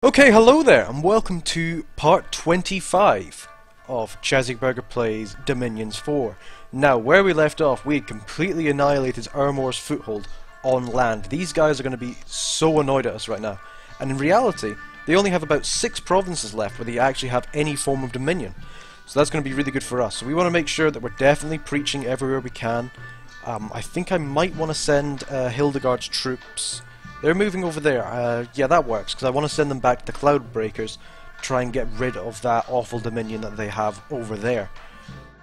Okay, hello there, and welcome to part 25 of ChazzyBurger Plays Dominions 4. Now, where we left off, we had completely annihilated Ermor's foothold on land. These guys are going to be so annoyed at us right now. And in reality, they only have about 6 provinces left where they actually have any form of dominion. So that's going to be really good for us. So we want to make sure that we're definitely preaching everywhere we can. I think I might want to send Hildegard's troops. They're moving over there. Yeah, that works, because I want to send them back to the Cloudbreakers, try and get rid of that awful dominion that they have over there.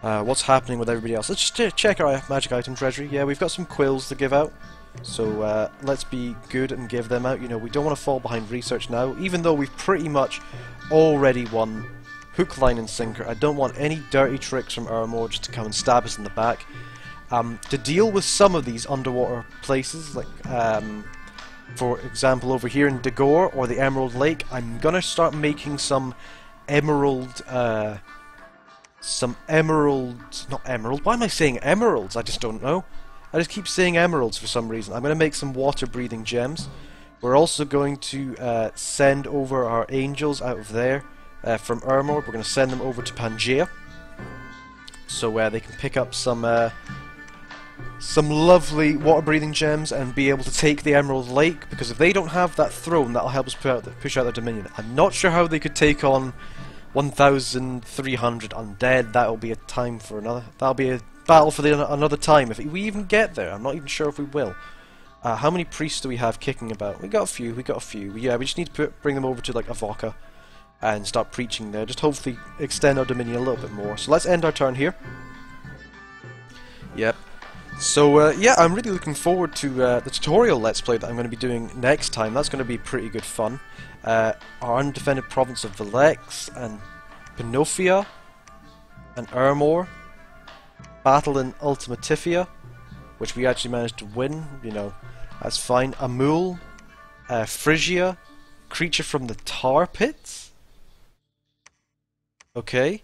What's happening with everybody else? Let's just check our magic item treasury. Yeah, we've got some quills to give out, so let's be good and give them out. You know, we don't want to fall behind research now, even though we've pretty much already won hook, line and sinker. I don't want any dirty tricks from Ermor just to come and stab us in the back. To deal with some of these underwater places, like for example over here in Dagor or the Emerald Lake, I'm gonna start making some emerald, not emerald, why am I saying emeralds? I just don't know. I just keep saying emeralds for some reason. I'm gonna make some water breathing gems. We're also going to send over our angels out of there from Ermor. We're gonna send them over to Pangea, so they can pick up some lovely water-breathing gems and be able to take the Emerald Lake, because if they don't have that throne, that'll help us push out their dominion. I'm not sure how they could take on 1,300 undead. That'll be a time for another. That'll be a battle for another time if we even get there. I'm not even sure if we will. How many priests do we have kicking about? We got a few. Yeah, we just need to bring them over to like Avoca and start preaching there. Just hopefully extend our dominion a little bit more. So let's end our turn here. Yep. So, yeah, I'm really looking forward to the tutorial Let's Play that I'm going to be doing next time. That's going to be pretty good fun. Our undefended province of Velex and Pinofia and Ermor. Battle in Ultimatifia, which we actually managed to win, you know, that's fine. Amul, Phrygia, creature from the tar pits. Okay,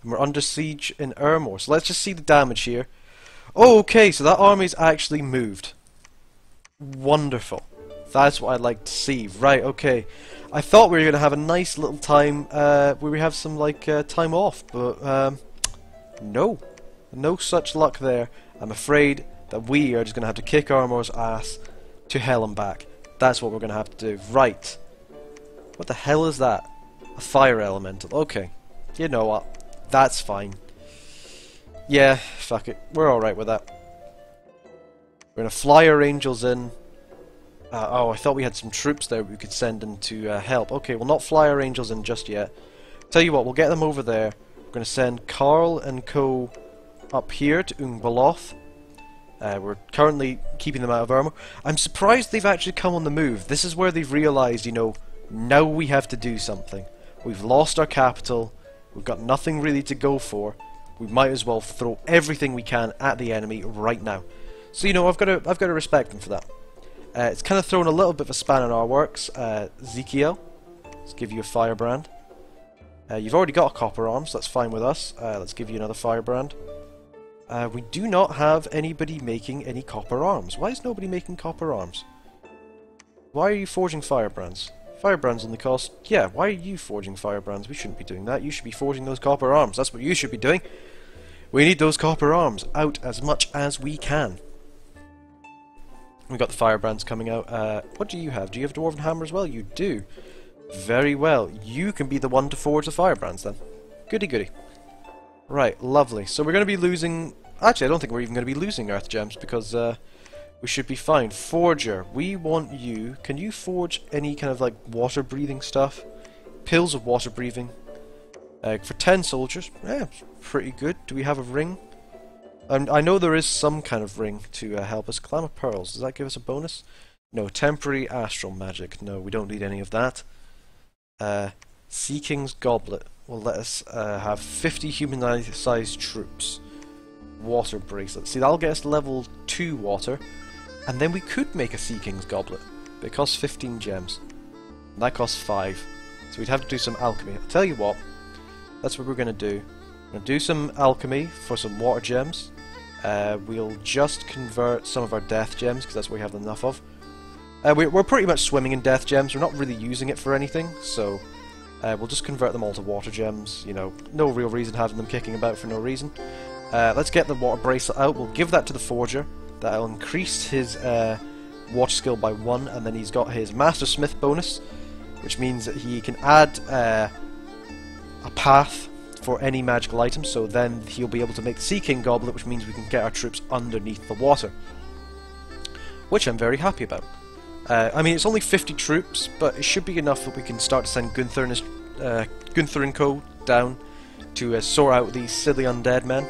and we're under siege in Ermor, so let's just see the damage here. Oh, okay, so that army's actually moved. Wonderful. That's what I'd like to see. Right, okay. I thought we were going to have a nice little time where we have some, like, time off, but, no. No such luck there. I'm afraid that we are just going to have to kick Ermor's ass to hell and back. That's what we're going to have to do. Right. What the hell is that? A fire elemental. Okay. You know what? That's fine. Yeah, fuck it. We're alright with that. We're gonna fly our angels in. Oh, I thought we had some troops there we could send in to help. Okay, we'll not fly our angels in just yet. Tell you what, we'll get them over there. We're gonna send Carl and co up here to Ungbaloth. We're currently keeping them out of Ermor. I'm surprised they've actually come on the move. This is where they've realised, you know, now we have to do something. We've lost our capital. We've got nothing really to go for. We might as well throw everything we can at the enemy right now. So, you know, I've got to respect them for that. It's kind of thrown a little bit of a span in our works. Ezekiel, let's give you a firebrand. You've already got a copper arm, so that's fine with us. Let's give you another firebrand. We do not have anybody making any copper arms. Why is nobody making copper arms? Why are you forging firebrands? Firebrands only cost... Yeah, why are you forging firebrands? We shouldn't be doing that. You should be forging those copper arms. That's what you should be doing. We need those copper arms out as much as we can. We've got the firebrands coming out. What do you have? Do you have Dwarven Hammer as well? You do. Very well. You can be the one to forge the firebrands then. Goody goody. Right, lovely. So we're going to be losing... Actually, I don't think we're even going to be losing Earth Gems because... we should be fine. Forger, we want you. Can you forge any kind of like water breathing stuff? Pills of water breathing. For 10 soldiers. Yeah, pretty good. Do we have a ring? I know there is some kind of ring to help us. Clam of Pearls, does that give us a bonus? No. Temporary astral magic. No, we don't need any of that. Sea King's Goblet will let us have 50 human-sized troops. Water bracelet. See, that'll get us level 2 water. And then we could make a Sea King's Goblet. But it costs 15 gems. And that costs 5. So we'd have to do some alchemy. I'll tell you what. That's what we're going to do. We're going to do some alchemy for some water gems. We'll just convert some of our death gems, because that's what we have enough of. We're pretty much swimming in death gems. We're not really using it for anything, so we'll just convert them all to water gems. You know, no real reason having them kicking about for no reason. Let's get the water bracelet out. We'll give that to the forger. That'll increase his water skill by 1, and then he's got his Master Smith bonus, which means that he can add a path for any magical item, so then he'll be able to make the Sea King Goblet, which means we can get our troops underneath the water, which I'm very happy about. I mean, it's only 50 troops, but it should be enough that we can start to send Gunther and co down to sort out these silly undead men.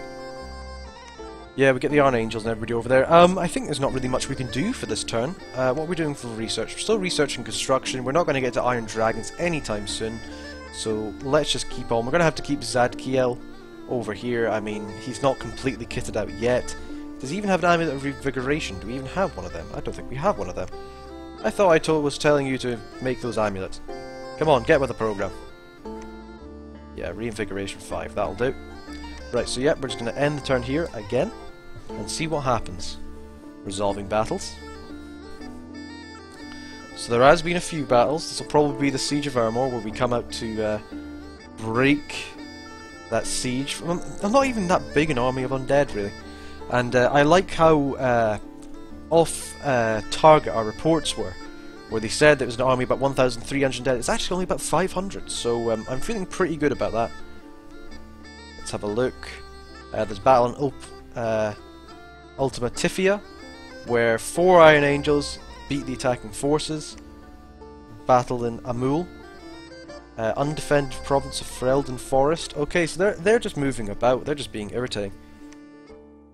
Yeah, we get the Iron Angels and everybody over there. I think there's not really much we can do for this turn. What are we doing for research? We're still researching construction. We're not going to get to Iron Dragons anytime soon. So let's just keep on. We're going to have to keep Zadkiel over here. I mean, he's not completely kitted out yet. Does he even have an Amulet of Revigoration? Do we even have one of them? I don't think we have one of them. I thought I was telling you to make those amulets. Come on, get with the program. Yeah, Reinvigoration 5. That'll do. Right, so yeah, we're just going to end the turn here again and see what happens. Resolving battles. So there has been a few battles. This will probably be the Siege of Ermor, where we come out to break that siege. I'm not even that big an army of undead, really. And I like how off-target our reports were, where they said there was an army about 1,300 undead. It's actually only about 500, so I'm feeling pretty good about that. Let's have a look. There's battle in Ultima Tifia, where 4 Iron Angels beat the attacking forces. Battle in Amul. Undefended province of Ferelden Forest. Okay, so they're just moving about. They're just being irritating.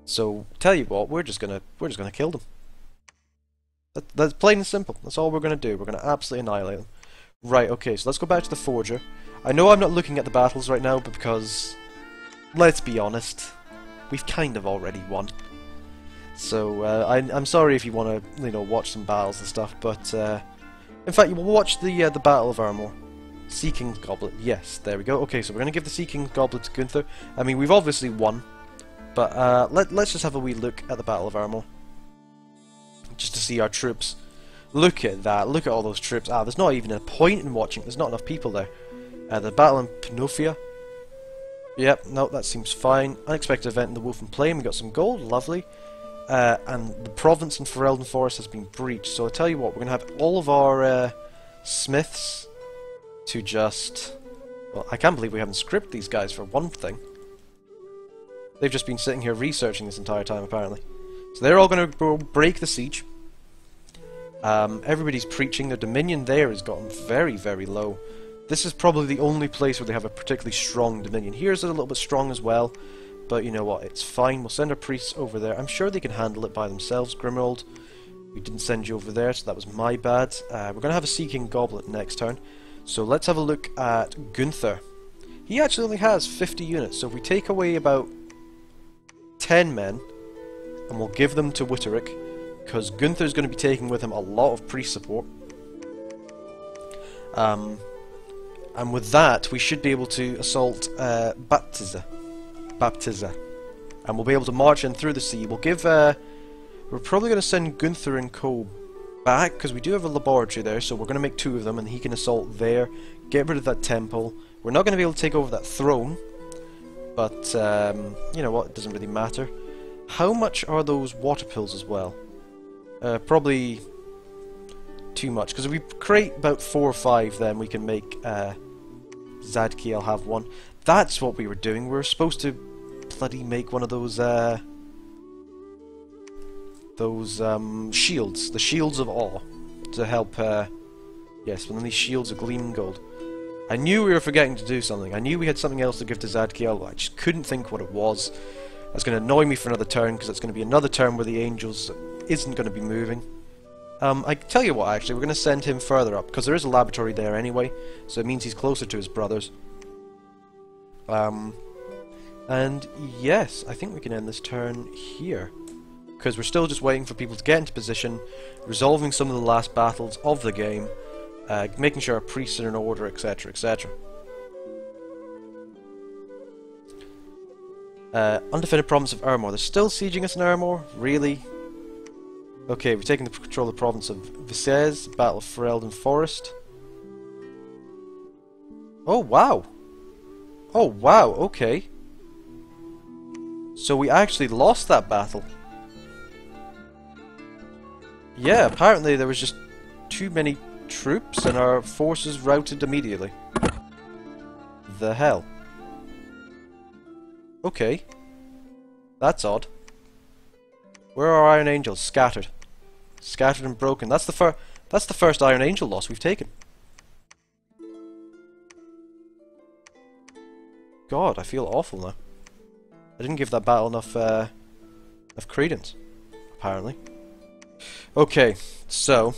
So tell you what, we're just gonna kill them. That's plain and simple. That's all we're gonna do. We're gonna absolutely annihilate them. Right. Okay. So let's go back to the forger. I know I'm not looking at the battles right now, but because let's be honest, we've kind of already won. So I'm sorry if you want to, watch some battles and stuff, but in fact, you will watch the Battle of Ermor. Sea King's Goblet. Yes, there we go. Okay, so we're going to give the Sea King's Goblet to Gunther. I mean, we've obviously won, but let's just have a wee look at the Battle of Ermor, just to see our troops. Look at that. Look at all those troops. There's not even a point in watching. There's not enough people there. The Battle in Panofia. Yep, no, that seems fine. Unexpected event in the Wolfen Plain. We got some gold. Lovely. And the province in Ferelden Forest has been breached, so I'll tell you what, we're going to have all of our smiths to just... Well, I can't believe we haven't scripted these guys for one thing. They've just been sitting here researching this entire time, apparently. So they're all going to break the siege. Everybody's preaching. Their dominion there has gotten very, very low. This is probably the only place where they have a particularly strong dominion. Here's a little bit strong as well. But you know what, it's fine, we'll send our priests over there. I'm sure they can handle it by themselves, Grimrold. We didn't send you over there, so that was my bad. We're going to have a Sea King Goblet next turn. So let's have a look at Gunther. He actually only has 50 units, so if we take away about 10 men, and we'll give them to Witteric, because Gunther's going to be taking with him a lot of priest support. And with that, we should be able to assault Baptiza, and we'll be able to march in through the sea. We'll give we're probably going to send Gunther and co back, because we do have a laboratory there, so we're going to make 2 of them, and he can assault there, get rid of that temple. We're not going to be able to take over that throne, but you know what, it doesn't really matter. How much are those water pills as well? Probably too much, because if we create about 4 or 5, then we can make Zadkiel have one. That's what we were doing. We were supposed to bloody make one of those shields, the Shields of Awe, to help. Yes, one of these shields of gleaming gold. I knew we were forgetting to do something. I knew we had something else to give to Zadkiel. I just couldn't think what it was. That's going to annoy me for another turn, because it's going to be another turn where the angels isn't going to be moving. I tell you what, actually, we're going to send him further up, because there is a laboratory there anyway, so it means he's closer to his brothers. And yes, I think we can end this turn here, because we're still just waiting for people to get into position, resolving some of the last battles of the game, making sure our priests are in order, etc, etc. Undefended province of Ermor. They're still sieging us in Ermor? Really? Okay, we've taken control of the province of Visez, Battle of Ferelden Forest. Oh, wow! Oh, wow, okay. So we actually lost that battle. Yeah, apparently there was just too many troops and our forces routed immediately. The hell? Okay. That's odd. Where are our Iron Angels? Scattered. Scattered and broken. That's the first Iron Angel loss we've taken. God, I feel awful now. I didn't give that battle enough credence, apparently. Okay, so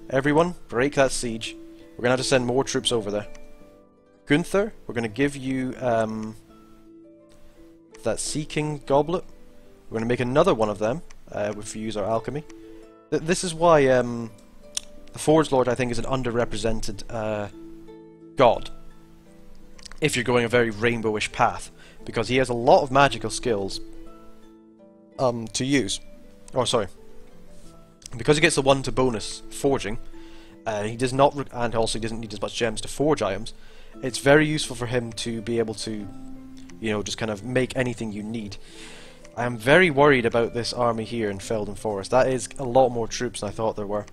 everyone, break that siege. We're gonna have to send more troops over there. Gunther, we're gonna give you that Sea King goblet. We're gonna make another one of them if we use our alchemy. This is why the Forge Lord, I think, is an underrepresented god. If you're going a very rainbowish path, because he has a lot of magical skills to use. Oh, sorry. Because he gets the 1 to bonus forging, he does not, and also he doesn't need as much gems to forge items. It's very useful for him to be able to, you know, just kind of make anything you need. I am very worried about this army here in Ferelden Forest. That is a lot more troops than I thought there were.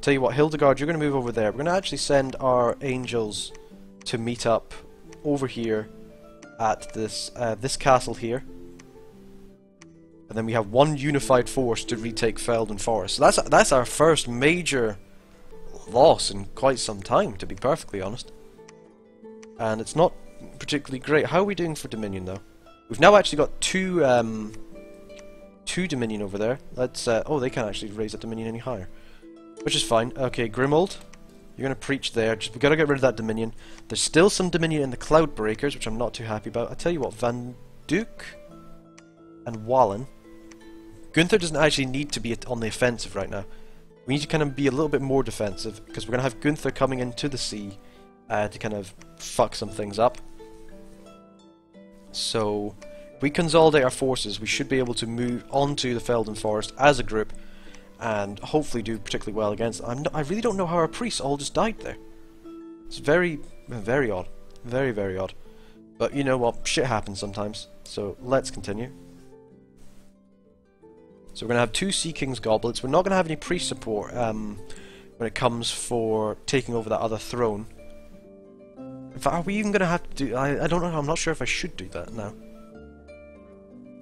Tell you what, Hildegard, you're going to move over there. We're going to actually send our angels to meet up over here at this this castle here, and then we have one unified force to retake Ferelden Forest. So that's our first major loss in quite some time, to be perfectly honest. And it's not particularly great. How are we doing for Dominion though? We've now actually got two Dominion over there. Let's oh, they can't actually raise that Dominion any higher, which is fine. Okay, Grimold, you're gonna preach there. Just we gotta get rid of that Dominion. There's still some Dominion in the Cloud Breakers, which I'm not too happy about. I tell you what, Van Duke and Wallen. Gunther doesn't actually need to be on the offensive right now. We need to kind of be a little bit more defensive, because we're gonna have Gunther coming into the sea to kind of fuck some things up. So, if we consolidate our forces, we should be able to move onto the Ferelden Forest as a group, and hopefully do particularly well against. I really don't know how our priests all just died there. It's very, very odd. Very, very odd. But you know what? Shit happens sometimes. So let's continue. So we're going to have 2 Sea King's goblets. We're not going to have any priest support when it comes for taking over that other throne. In fact, are we even going to have to do... I don't know. I'm not sure if I should do that now.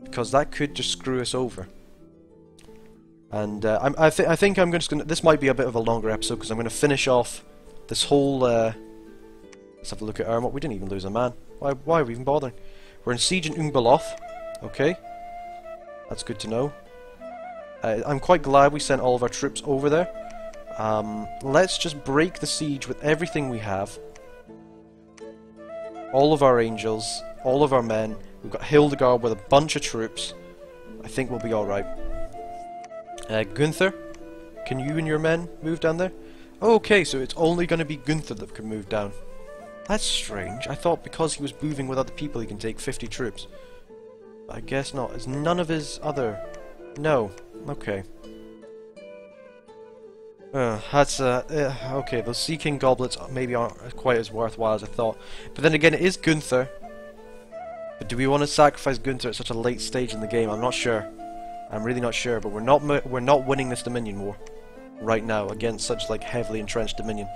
Because that could just screw us over. And I think I'm just gonna. This might be a bit of a longer episode because I'm going to finish off this whole. Let's have a look at Ermor. We didn't even lose a man. Why are we even bothering? We're in siege in Ungbeloth. Okay, that's good to know. I'm quite glad we sent all of our troops over there. Let's just break the siege with everything we have. All of our angels, all of our men. We've got Hildegard with a bunch of troops. I think we'll be alright. Gunther, can you and your men move down there? Okay, so it's only going to be Gunther that can move down. That's strange. I thought because he was moving with other people he can take 50 troops. I guess not. It's none of his other... No. Okay. That's okay, those Sea King goblets maybe aren't quite as worthwhile as I thought. But then again, it is Gunther. But do we want to sacrifice Gunther at such a late stage in the game? I'm not sure. I'm really not sure, but we're not winning this Dominion war right now against such like heavily entrenched Dominion.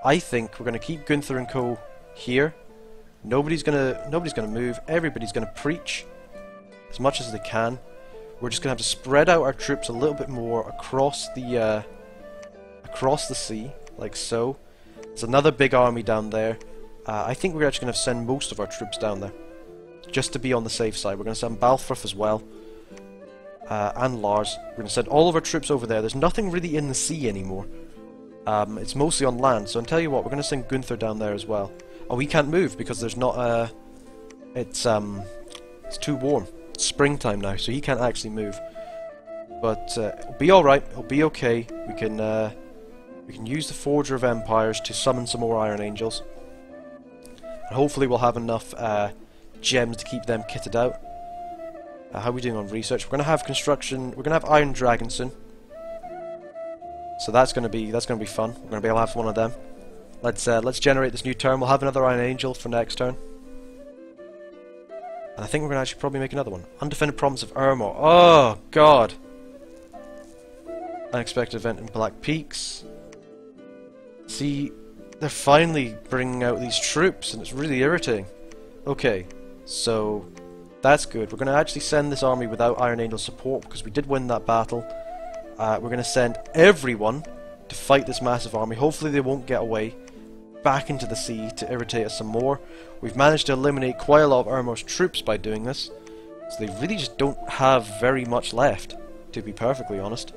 I think we're gonna keep Gunther and co here. Nobody's gonna move. Everybody's gonna preach as much as they can. We're just gonna have to spread out our troops a little bit more across the sea, like so. There's another big army down there. I think we're actually gonna send most of our troops down there, just to be on the safe side. We're gonna send Balfruth as well. And Lars. We're going to send all of our troops over there. There's nothing really in the sea anymore. It's mostly on land. So I'll tell you what, we're going to send Gunther down there as well. Oh, he can't move because there's not it's too warm. It's springtime now, so he can't actually move. But it'll be alright. It'll be okay. We can use the Forger of Empires to summon some more Iron Angels. And hopefully we'll have enough gems to keep them kitted out. How are we doing on research? We're going to have construction. We're going to have Iron Dragonson. So that's gonna be fun. We're gonna be able to have one of them. Let's generate this new turn. We'll have another Iron Angel for next turn. And I think we're gonna actually probably make another one. Undefended Province of Ermor. Oh god. Unexpected event in Black Peaks. See, they're finally bringing out these troops, and it's really irritating. Okay, so that's good. We're going to actually send this army without Iron Angel support because we did win that battle. We're going to send everyone to fight this massive army. Hopefully they won't get away back into the sea to irritate us some more. We've managed to eliminate quite a lot of Ermor's troops by doing this, so they really just don't have very much left, to be perfectly honest.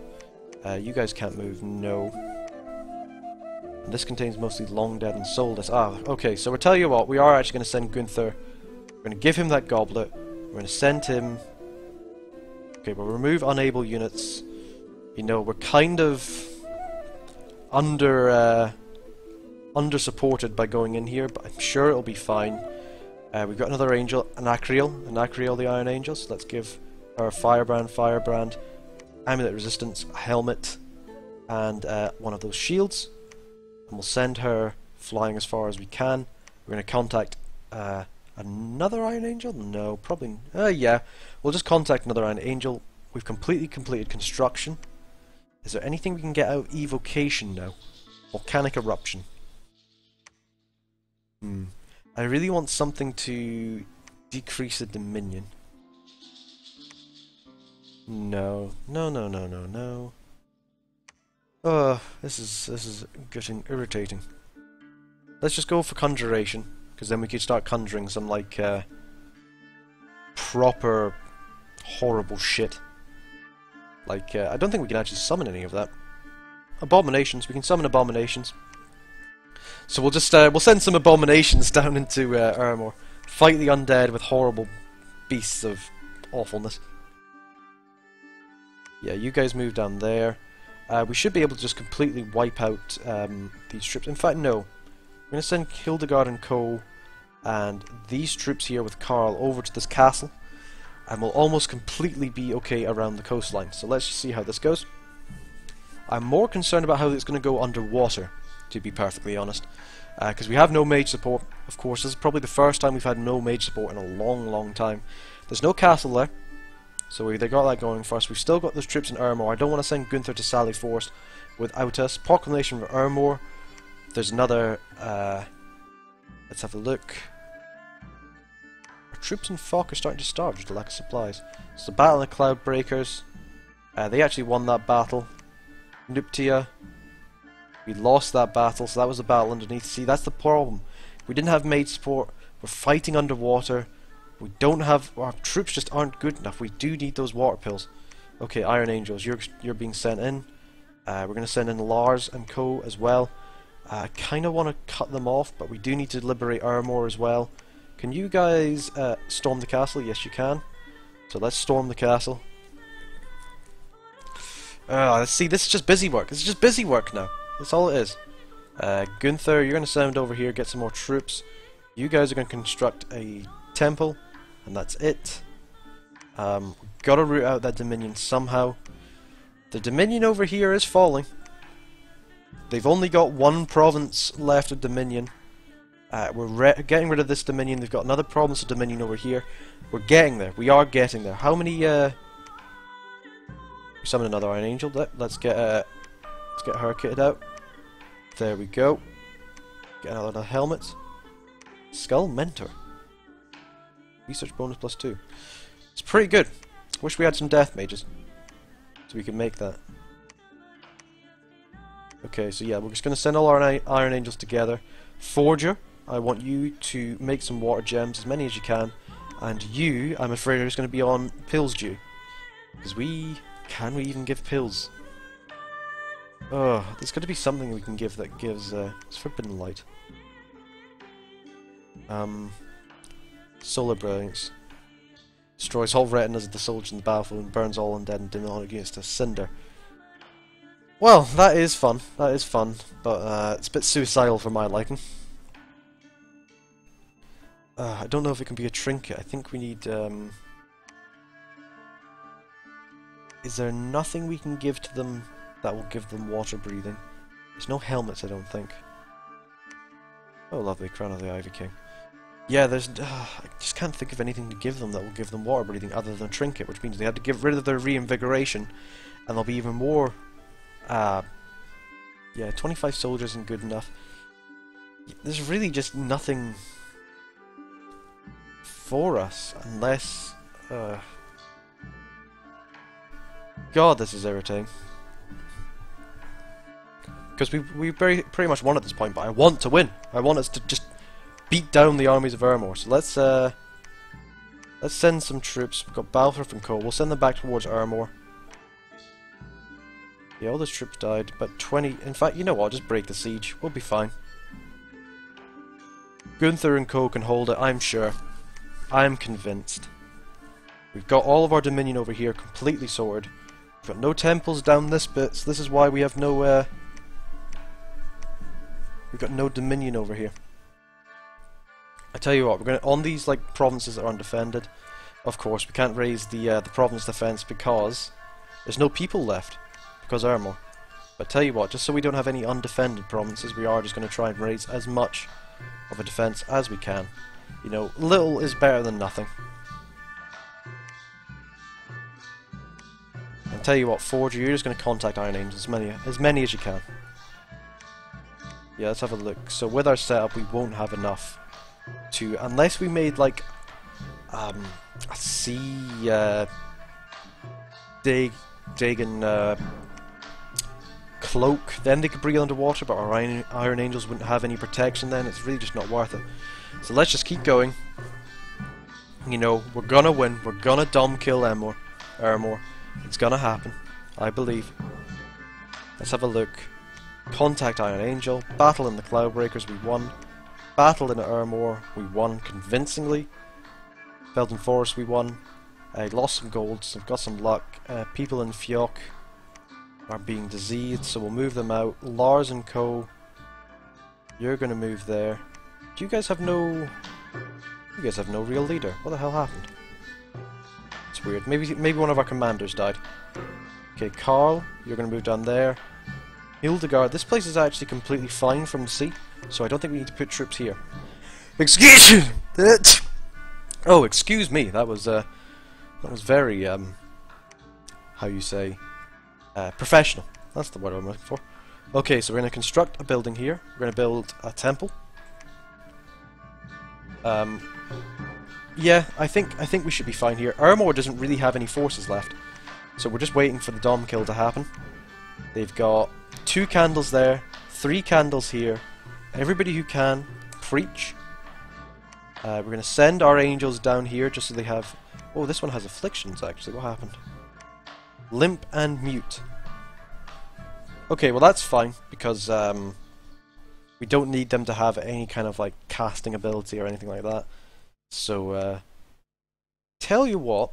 You guys can't move, no. And this contains mostly long dead and soul deaths. Ah, okay, so we'll tell you what, we are actually going to send Gunther. We're going to give him that goblet. We're going to send him... Okay, we'll remove unable units. You know, we're kind of under supported by going in here, but I'm sure it'll be fine. We've got another angel, Anacreal the Iron Angel, so let's give her Firebrand, Amulet Resistance, a helmet, and one of those shields. And we'll send her flying as far as we can. We're going to contact another Iron Angel? No, probably... yeah, we'll just contact another Iron Angel. We've completely completed construction. Is there anything we can get out of evocation now? Volcanic eruption. I really want something to decrease the Dominion. No. This is getting irritating. Let's just go for conjuration, because then we could start conjuring some like proper horrible shit. Like I don't think we can actually summon any of that. Abominations. We can summon abominations. So we'll just we'll send some abominations down into Ermor. Fight the undead with horrible beasts of awfulness. Yeah, you guys move down there. We should be able to just completely wipe out these troops. In fact, no. We're going to send Hildegard and Co. and these troops here with Karl over to this castle. And we'll almost completely be okay around the coastline. So let's just see how this goes. I'm more concerned about how it's going to go underwater, to be perfectly honest. Because we have no mage support. Of course, this is probably the first time we've had no mage support in a long time. There's no castle there. So they got that going for us. We've still got those troops in Ermor. I don't want to send Gunther to Sally Forest without us. Proclamation for Ermor. There's another... let's have a look. Our troops in Falk are starting to starve due to lack of supplies. So the Battle of the Cloudbreakers. They actually won that battle. Nuptia. We lost that battle, so that was a battle underneath. See, that's the problem. We didn't have mage support. We're fighting underwater. We don't have... Our troops just aren't good enough. We do need those water pills. Okay, Iron Angels, you're being sent in. We're going to send in Lars and Co. as well. I kind of want to cut them off, but we do need to liberate Ermor as well. Can you guys storm the castle? Yes, you can. So let's storm the castle. Let's see, this is just busy work. This is just busy work now. That's all it is. Gunther, you're going to send over here, get some more troops. You guys are going to construct a temple, and that's it. We've got to root out that Dominion somehow. The Dominion over here is falling. They've only got one province left of Dominion. We're getting rid of this Dominion. They've got another province of Dominion over here. We're getting there. We are getting there. How many... Summon another Iron Angel. Let's get her kitted out. There we go. Get another helmet. Skull Mentor. Research bonus +2. It's pretty good. Wish we had some death mages, so we could make that. Okay, so yeah, we're just going to send all our Iron Angels together. Forger, I want you to make some water gems, as many as you can. And you, I'm afraid, are just going to be on pills due. Because can we even give pills? Oh, there's got to be something we can give that gives it's Forbidden Light. Solar Brilliance. Destroys all retinas of the soldiers in the battlefield and burns all undead and demonic units to cinder. Well, that is fun. That is fun, but it's a bit suicidal for my liking. I don't know if it can be a trinket. I think we need... Is there nothing we can give to them that will give them water breathing. There's no helmets, I don't think. Oh, lovely, Crown of the Ivy King. Yeah, there's... I just can't think of anything to give them that will give them water breathing other than a trinket, which means they had to get rid of their reinvigoration, and they'll be even more... yeah, 25 soldiers isn't good enough. There's really just nothing for us, unless... God, this is irritating. Because we pretty much won at this point, but I want to win. I want us to just beat down the armies of Ermor. So let's send some troops. We've got Balfour and Co. We'll send them back towards Ermor. Yeah, all those troops died, but 20... In fact, you know what? Just break the siege. We'll be fine. Gunther and Co. can hold it, I'm sure. I'm convinced. We've got all of our dominion over here completely sorted. We've got no temples down this bit, so this is why we have no... we've got no dominion over here. I tell you what, we're gonna on these like provinces that are undefended. Of course, we can't raise the province defense because there's no people left because Ermor. But tell you what, just so we don't have any undefended provinces, we are just going to try and raise as much of a defense as we can. You know, little is better than nothing. And tell you what, Forger, you're just going to contact Iron Angels as many as you can. Yeah, let's have a look. So with our setup, we won't have enough to, unless we made like a sea Dagon cloak, then they could breathe underwater, but our Iron Angels wouldn't have any protection then. It's really just not worth it. So let's just keep going. You know, we're gonna win. We're gonna dom kill Ermor. It's gonna happen. I believe. Let's have a look. Contact Iron Angel. Battle in the Cloudbreakers, we won. Battle in Ermor, we won convincingly. Belden Forest, we won. I lost some gold, so I've got some luck. People in Fjok are being diseased, so we'll move them out. Lars and Co. You're gonna move there. Do you guys have no... You guys have no real leader. What the hell happened? It's weird. Maybe one of our commanders died. Okay, Carl, you're gonna move down there. Hildegard, this place is actually completely fine from the sea, so I don't think we need to put troops here. Excuse me! Oh, excuse me. That was very how you say professional. That's the word I'm looking for. Okay, so we're going to construct a building here. We're going to build a temple. Yeah, I think we should be fine here. Ermor doesn't really have any forces left, so we're just waiting for the Dom kill to happen. They've got 2 candles there, 3 candles here. Everybody who can, preach. We're going to send our angels down here just so they have... Oh, this one has afflictions actually. What happened? Limp and mute. Okay, well that's fine because we don't need them to have any kind of like casting ability or anything like that. So, tell you what,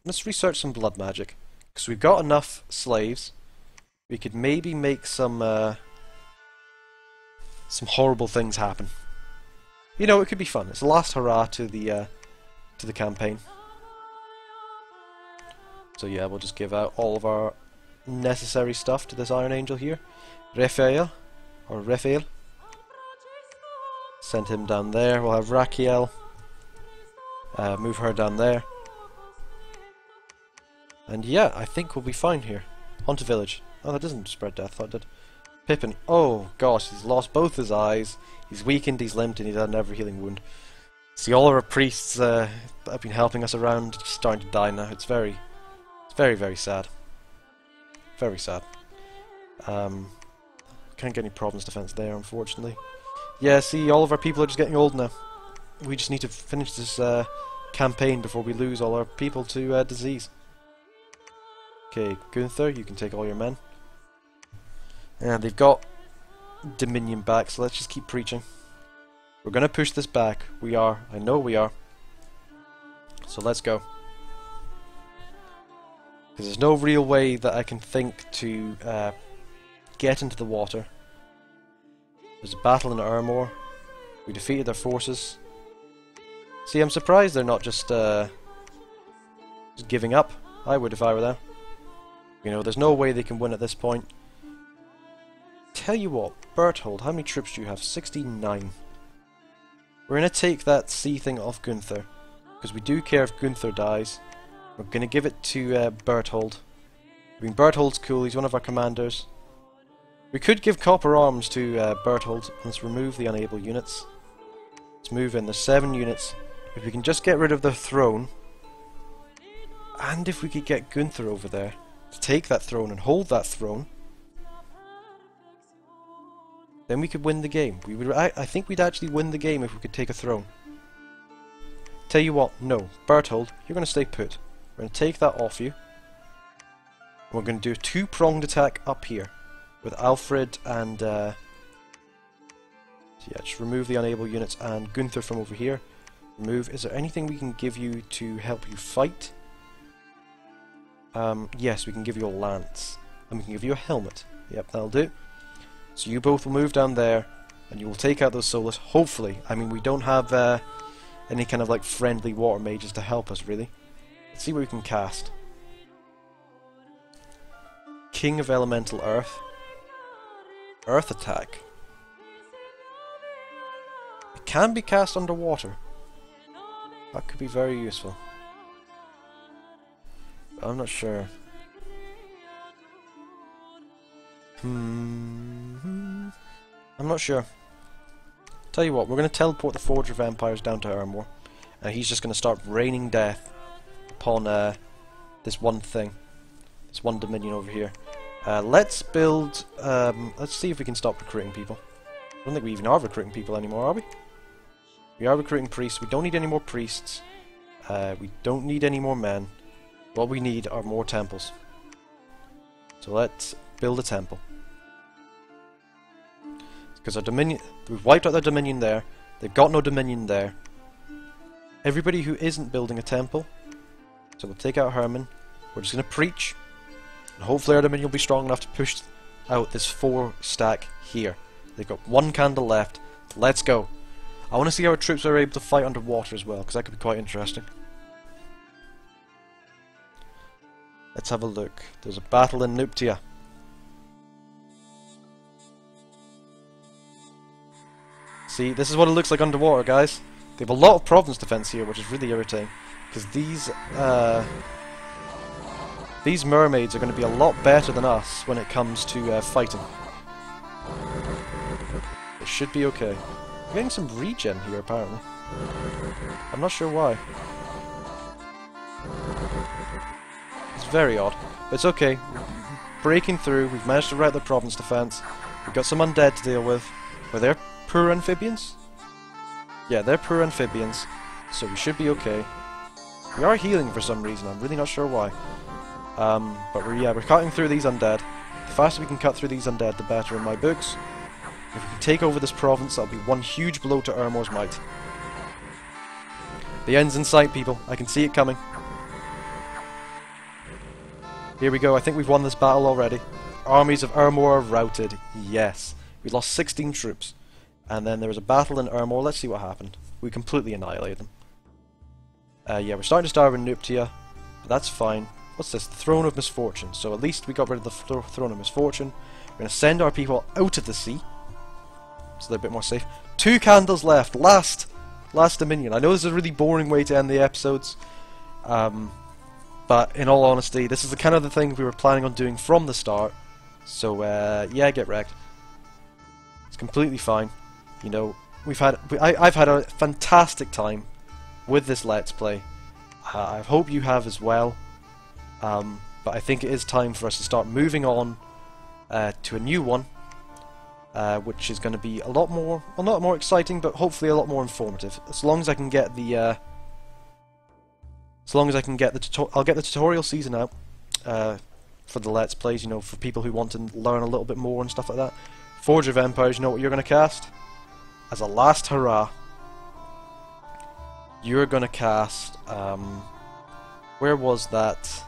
let's research some blood magic because we've got enough slaves. We could maybe make some horrible things happen. You know, it could be fun. It's the last hurrah to the campaign. So yeah, we'll just give out all of our necessary stuff to this Iron Angel here. Raphael. Send him down there. We'll have Rachiel. Move her down there. And yeah, I think we'll be fine here. Onto village. Oh, that doesn't spread death, I thought it did. Pippin. Oh gosh, he's lost both his eyes. He's weakened, he's limped, and he's had an ever-healing wound. See, all of our priests that have been helping us around are starting to die now. It's very, very sad. Very sad. Can't get any province defense there, unfortunately. Yeah, see, all of our people are just getting old now. We just need to finish this campaign before we lose all our people to disease. Okay, Gunther, you can take all your men. And they've got Dominion back, so let's just keep preaching. We're gonna push this back. We are. I know we are. So let's go. Because there's no real way that I can think to get into the water. There's a battle in Ermor. We defeated their forces. See, I'm surprised they're not just giving up. I would if I were there. You know, there's no way they can win at this point. Tell you what, Berthold, how many troops do you have? 69. We're going to take that sea thing off Gunther, because we do care if Gunther dies. We're going to give it to Berthold. I mean, Berthold's cool, he's one of our commanders. We could give copper arms to Berthold. Let's remove the unable units. Let's move in the 7 units. If we can just get rid of the throne, and if we could get Gunther over there to take that throne and hold that throne, then we could win the game. I think we'd actually win the game if we could take a throne. Tell you what, no. Berthold, you're going to stay put. We're going to take that off you. We're going to do a 2-pronged attack up here with Alfred and... so yeah, just remove the unable units and Gunther from over here. Remove... Is there anything we can give you to help you fight? Yes, we can give you a lance. And we can give you a helmet. Yep, that'll do. So you both will move down there, and you will take out those soulless, hopefully. I mean, we don't have any kind of like friendly water mages to help us, really. Let's see what we can cast. King of Elemental Earth. Earth attack. It can be cast underwater. That could be very useful. But I'm not sure. I'm not sure. Tell you what, we're going to teleport the Forger of Empires down to Ermor, and he's just going to start raining death upon this one thing, this one dominion over here. Let's build. Let's see if we can stop recruiting people. I don't think we even are recruiting people anymore, are we? We are recruiting priests. We don't need any more priests. We don't need any more men. What we need are more temples. So let's build a temple. Because our dominion, we've wiped out their dominion there. They've got no dominion there. Everybody who isn't building a temple, so we'll take out Herman. We're just going to preach, and hopefully our dominion will be strong enough to push out this 4 stack here. They've got 1 candle left. Let's go. I want to see how our troops are able to fight underwater as well, because that could be quite interesting. Let's have a look. There's a battle in Nuptia. See, this is what it looks like underwater, guys. They have a lot of province defense here, which is really irritating, because these mermaids are going to be a lot better than us when it comes to fighting. It should be okay. We're getting some regen here, apparently. I'm not sure why. It's very odd, but it's okay. Breaking through, we've managed to rout the province defense. We've got some undead to deal with. Are there poor amphibians? Yeah, they're poor amphibians, so we should be okay. We are healing for some reason, I'm really not sure why. But we're cutting through these undead. The faster we can cut through these undead, the better in my books. If we can take over this province, that'll be one huge blow to Ermor's might. The end's in sight, people. I can see it coming. Here we go, I think we've won this battle already. Armies of Ermor are routed. Yes. We lost 16 troops. And then there was a battle in Ermor. Let's see what happened. We completely annihilated them. Yeah, we're starting to starve in Nuptia. But that's fine. What's this? The Throne of Misfortune. So at least we got rid of the Throne of Misfortune. We're going to send our people out of the sea. So they're a bit more safe. 2 candles left. Last Dominion. I know this is a really boring way to end the episodes. But in all honesty, this is the kind of the thing we were planning on doing from the start. So, yeah, get wrecked. It's completely fine. You know, I've had a fantastic time with this Let's Play. I hope you have as well. But I think it is time for us to start moving on to a new one, which is going to be a lot more, well, not more exciting, but hopefully a lot more informative. As long as I can get the, I'll get the tutorial season out for the Let's Plays. You know, for people who want to learn a little bit more and stuff like that. Forge of Empires, you know what you're going to cast? As a last hurrah, you're going to cast, where was that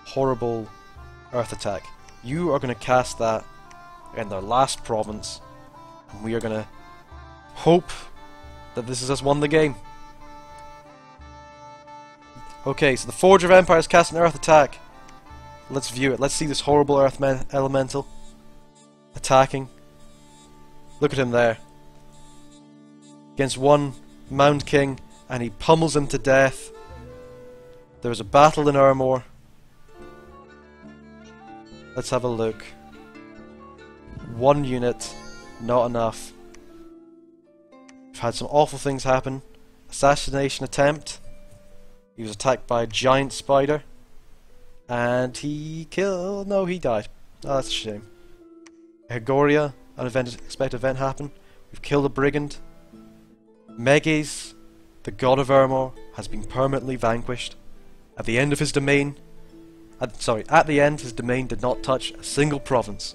horrible Earth attack? You are going to cast that in their last province, and we are going to hope that this has us won the game. Okay, so the Forge of Empires cast an Earth attack. Let's view it. Let's see this horrible earth elemental attacking. Look at him there. Against one Mound King, and he pummels him to death. There was a battle in Ermor. Let's have a look. One unit, not enough. We've had some awful things happen. Assassination attempt. He was attacked by a giant spider. And he killed... no, he died. Oh, that's a shame. Hegoria, unexpected event happened. We've killed a brigand. Meges, the god of Ermor, has been permanently vanquished. At the end of his domain... at the end his domain did not touch a single province.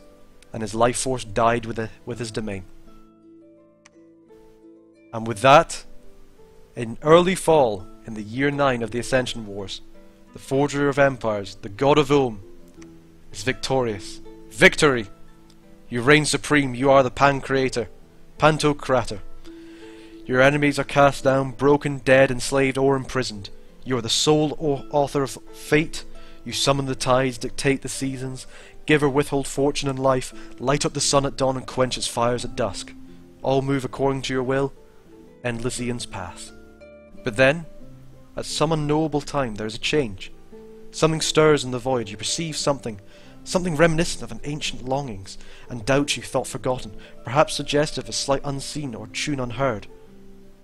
And his life force died with his domain. And with that, in early fall, in the year 9 of the Ascension Wars, the Forger of Empires, the God of Ulm, is victorious. Victory! You reign supreme, you are the Pantokrator, Pantokrator. Your enemies are cast down, broken, dead, enslaved, or imprisoned. You are the sole author of fate. You summon the tides, dictate the seasons, give or withhold fortune and life, light up the sun at dawn and quench its fires at dusk. All move according to your will. Endless eons pass. But then, at some unknowable time, there is a change. Something stirs in the void. You perceive something reminiscent of an ancient longings, and doubts you thought forgotten, perhaps suggestive of sight unseen or tune unheard.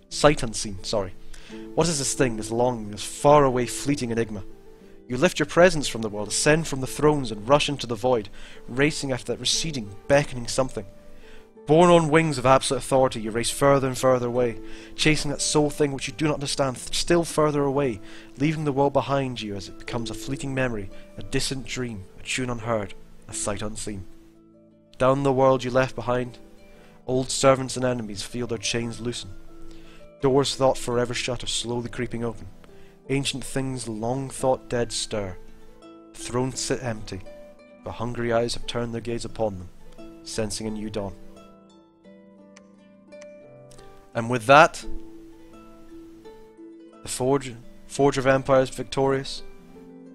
Sight unseen, sorry. What is this thing, this longing, this faraway, fleeting enigma? You lift your presence from the world, ascend from the thrones, and rush into the void, racing after that receding, beckoning something. Borne on wings of absolute authority, you race further and further away, chasing that soul thing which you do not understand, still further away, leaving the world behind you as it becomes a fleeting memory, a distant dream, a tune unheard, a sight unseen. Down the world you left behind, old servants and enemies feel their chains loosen. Doors thought forever shut are slowly creeping open. Ancient things long thought dead stir. Thrones sit empty, but hungry eyes have turned their gaze upon them, sensing a new dawn. And with that, the Forger of Empires victorious.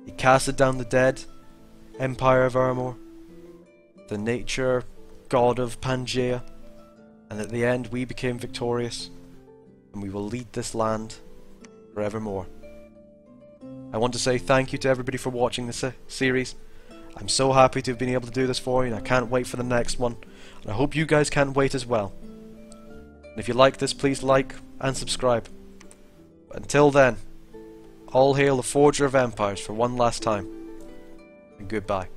He casted down the dead Empire of Ermor, the nature god of Pangea, and at the end we became victorious, and we will lead this land forevermore. I want to say thank you to everybody for watching this series. I'm so happy to have been able to do this for you, and I can't wait for the next one, and I hope you guys can't wait as well. And if you like this, please like and subscribe. But until then, all hail the Forger of Empires for one last time, and goodbye.